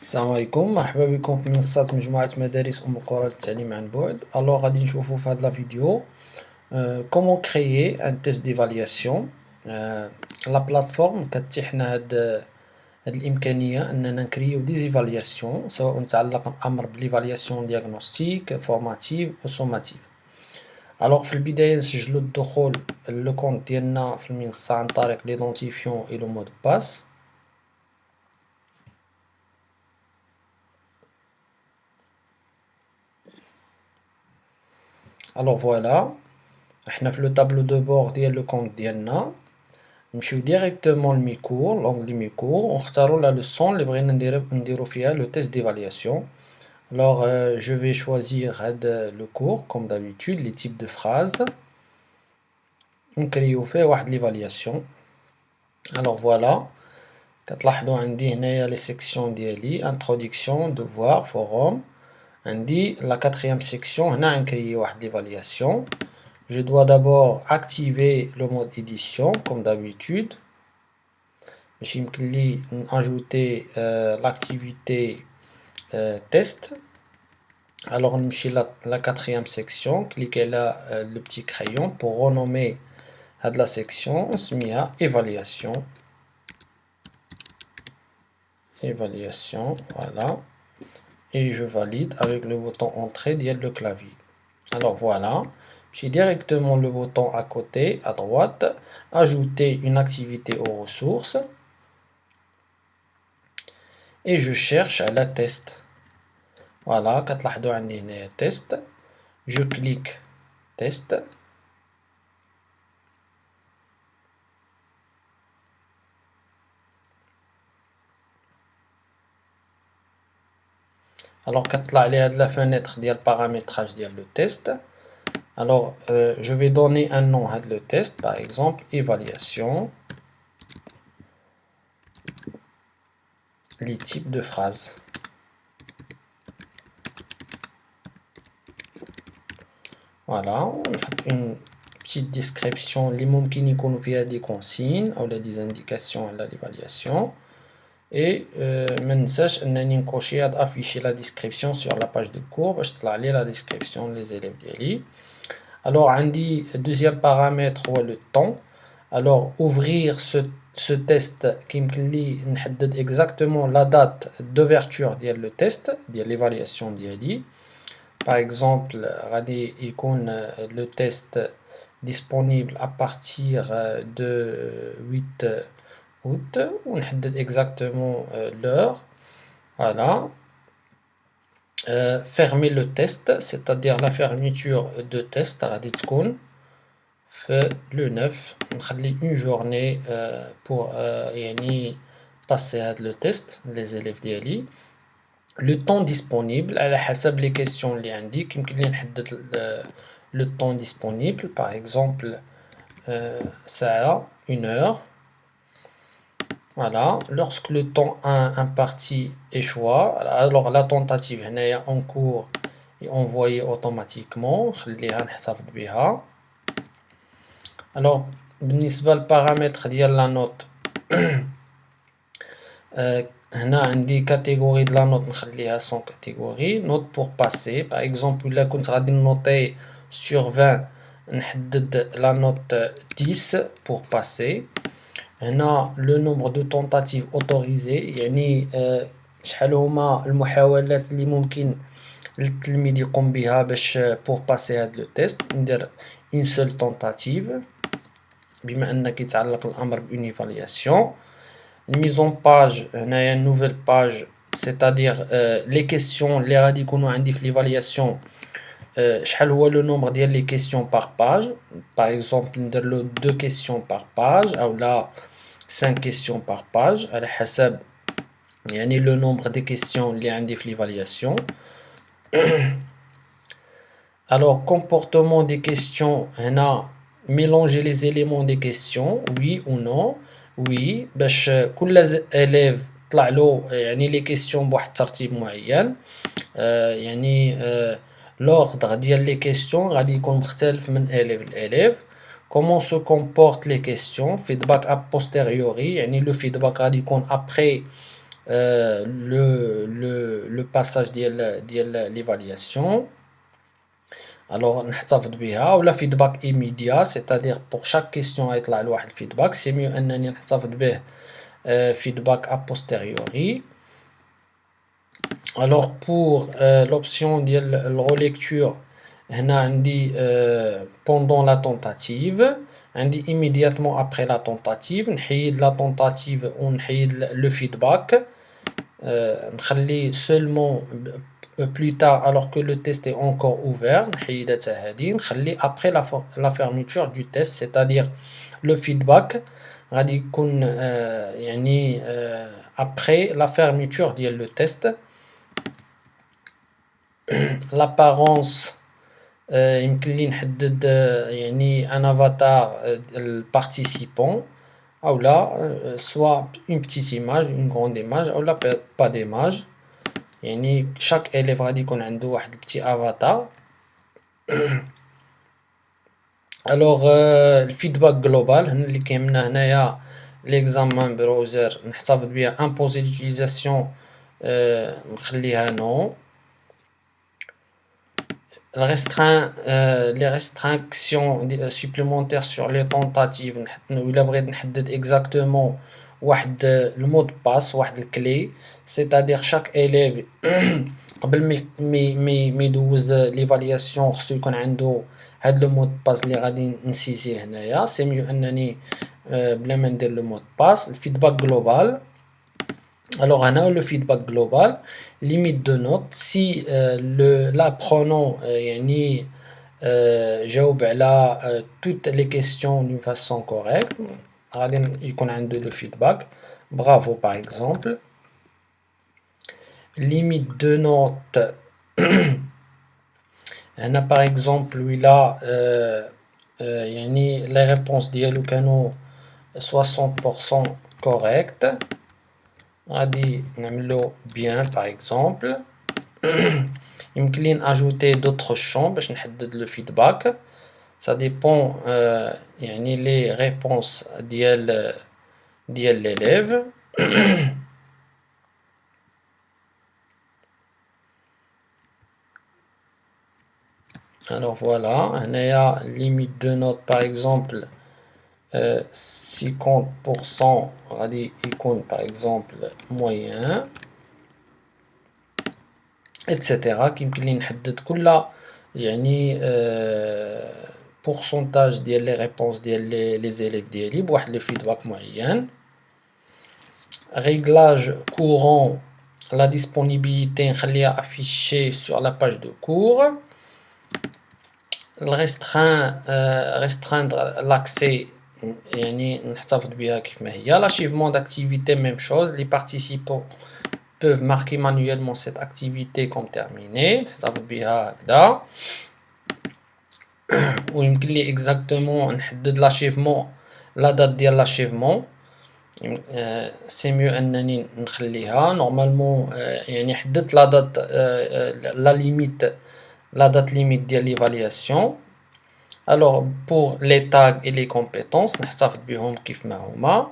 السلام عليكم، مرحبا بكم في منصة مجموعة مدارس أم القرى للتعليم عن بعد. غادي نشوفو في هاد لا فيديو كومون كريي ان تيست ديفالياسيون. لا بلاتفورم كتيح لنا هاد الإمكانية أننا نكريو دي زيفالياسيون، سواء تعلق الأمر بليفالياسيون دياغنوستيك فورماتيف أو سوماتيف. في البداية نسجلو الدخول لو كونت ديالنا في المنصة عن طريق ليدونتيفيون إي لو مود باس. فوالا حنا في لو طابلو دو بور ديال لو كونت ديالنا، نمشيو ديريكتومون لميكور، لونغلي ميكور، ونختارو لا لوسون اللي بغينا نديرو فيها لو تيست ديفالياسيون. je vais choisir هاد لو كور كوم d'habitude لي تيب دو فراز، ونكريو فيه واحد ليفالياسيون. فوالا كتلاحظوا عندي هنايا لي سيكسيون ديالي انتروداكسيون دوفوار فوروم، عندي لا كاتريام سيكسيون هنا غنكريي واحد ليفالياسيون. Je dois d'abord activer le mode édition comme d'habitude. Je vais ajouter l'activité test. Alors, on la quatrième section. Cliquez là le petit crayon pour renommer la section. On se met à évaluation. Évaluation, voilà. Et je valide avec le bouton entrée derrière le clavier. Alors voilà. J'ai directement le bouton à côté, à droite, ajouter une activité aux ressources, et je cherche la test. Voilà, كتلاحظوا عندي هنا test. Je clique test. كتطلع لي هاد la fenêtre ديال paramétrage ديال le test. Je vais donner un nom à le test, par exemple évaluation, les types de phrases. Voilà, on a une petite description, les ممكن يكونوا فيها des consignes ou des indications à l'évaluation. Et ما ننساش انني نكوشي هاد afficher la description sur la page de cours باش تطلع لي la description les élèves ديالي. عندي deuxième paramètre هو le temps. Ouvrir ce test كيمكن لي نحدد exactement la date d'ouverture ديال le test ديال l'évaluation ديالي. Par exemple غادي يكون le test disponible à partir de 8 août, on حدد exactement l'heure. Voilà. Fermer le test, c'est-à-dire la fermeture de test غادي تكون le 9. نخلي une journée pour يعني passer le test les élèves ديالي. Le temps disponible على حسب les questions اللي عندي يمكن لي نحدد le temps disponible, par exemple ساعة, une heure. Voilà, lorsque le temps imparti échoue, alors la tentative est en cours et envoyée automatiquement. Alors, بالنسبة للبارامتر ديال la note, هنا عندي catégorie de la note نخليها sans catégorie. Note pour passer, par exemple إلا كنت غادي نوطي sur 20 نحدد la note 10 pour passer. هنا le nombre de tentatives autorisées يعني شحال هما المحاولات اللي ممكن للتلميذ يقوم بها باش pour passer هاد لو تيست. ندير une seule tentative بما ان كيتعلق الامر بune évaluation. mise en page هنايا nouvelle page, c'est-à-dire les questions اللي غادي يكونوا عندي في l'évaluation شحال هو le nombre ديال les questions par page. Par exemple ندير له 2 questions par page ou là 5 questions par page على حسب يعني le nombre des questions اللي عندي في l'évaluation. Comportement des questions هنا mélanger les éléments des questions, oui ou non. Oui باش كل élève طلع له يعني les questions بواحد الترتيب معين. يعني l'ordre ديال les questions غادي يكون مختلف من élève لélève. Comment se comportent les questions, feedback a posteriori, يعني le feedback غادي يكون après passage ديال l'évaluation. Alors نحتفظ بها ولا feedback immédiat, c'est-à-dire pour chaque question يطلع لواحد feedback. c'est mieux أنني نحتفظ به feedback a posteriori. Alors pour l'option ديال relecture هنا عندي pendant la tentative, عندي immédiatement après la tentative. نحيد la tentative ونحيد le feedback, نخلي seulement plus tard alors que le test est encore ouvert. نحيدها حتى هادي. نخلي après la fermeture du test, c'est-à-dire le feedback غادي يكون يعني après la fermeture ديال le test. l'apparence يمكن لي نحدد يعني ان افاتار البارتيسيبون او لا soit une petite image, une grande image ou la pas d'image. يعني chaque élève غادي يكون عنده واحد petit avatar. alors الفيدباك جلوبال هنا اللي كيهمنا هنايا l'examen browser نحتفظ بها imposer l'utilisation نخليها non. les restrictions supplémentaires sur les tentatives إلا بغيت نحدد exactement واحد le mot de passe, واحد الكلي, c'est-à-dire chaque élève قبل ما يدوز l'évaluation خصو يكون عنده هاد le mot de passe اللي غادي نسيزيه هنايا. c'est mieux أنني بلا ما ندير le mot de passe. الفيدباك global. Alors هنا le feedback global, limite de note si l'apprenant يعني جاوب على toutes les questions d'une façon correcte غادي يكون عنده le feedback bravo par exemple. limite de note هنا par exemple ولا يعني les réponses ديالو كانوا 60% correct غادي نعملو bien par exemple. يمكن لي ناجوتي d'autres champs باش نحدد le feedback, ça dépend يعني les réponses ديال l'élève. alors voilà هنايا limite de note par exemple 50% غادي يكون par exemple moyen etc. كيمكن لي نحدد كل يعني pourcentage ديال لي ريبونس ديال لي زيليف ديالي بواحد لو فيدباك معين. réglage courant la disponibilité نخليها affichée sur la page de cours. restreindre l'accès يعني نحتفظ بها كيف ما هي. l'achèvement d'activité même chose, les participants peuvent marquer manuellement cette activité comme terminée. نحتفظ بها هكذا. ويمكن لي exactement نحدد l'achèvement la date ديال l'achèvement, c'est mieux أنني نخليها normalement يعني حددت la date la date limite ديال l'évaluation. alors pour les tags et les compétences نحتفظ بهم كيف ما هما.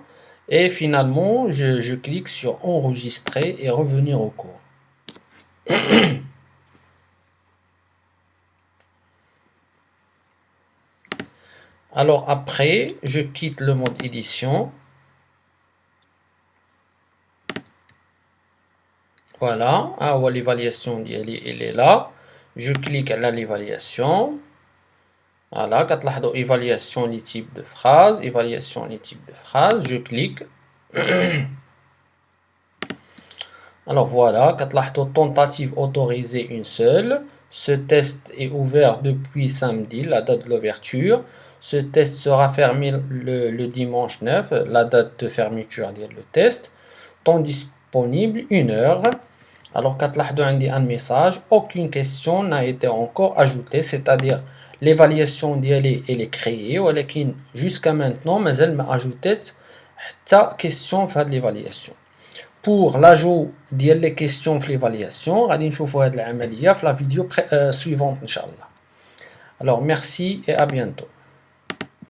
et finalement je clique sur enregistrer et revenir au cours. alors après je quitte le mode édition. voilà, l'évaluation elle est là. je clique à l'évaluation. voilà, كتلاحظوا évaluation les types de phrases, évaluation les types de phrases, je clique. alors voilà, كتلاحظوا tentative autorisée une seule. ce test est ouvert depuis samedi, la date de l'ouverture. ce test sera fermé le dimanche 9, la date de fermeture le test. temps disponible 1 heure. alors كتلاحظوا عندي un message, aucune question n'a été encore ajoutée, c'est-à-dire l'évaluation ديالي elle est créée ولكن jusqu'à maintenant مازال ما اجوتت حتى question في هاد l'évaluation. pour l'ajout ديال les questions في l'évaluation غادي نشوفوا هاد العملية في la vidéo suivante ان شاء الله. alors merci et à bientôt.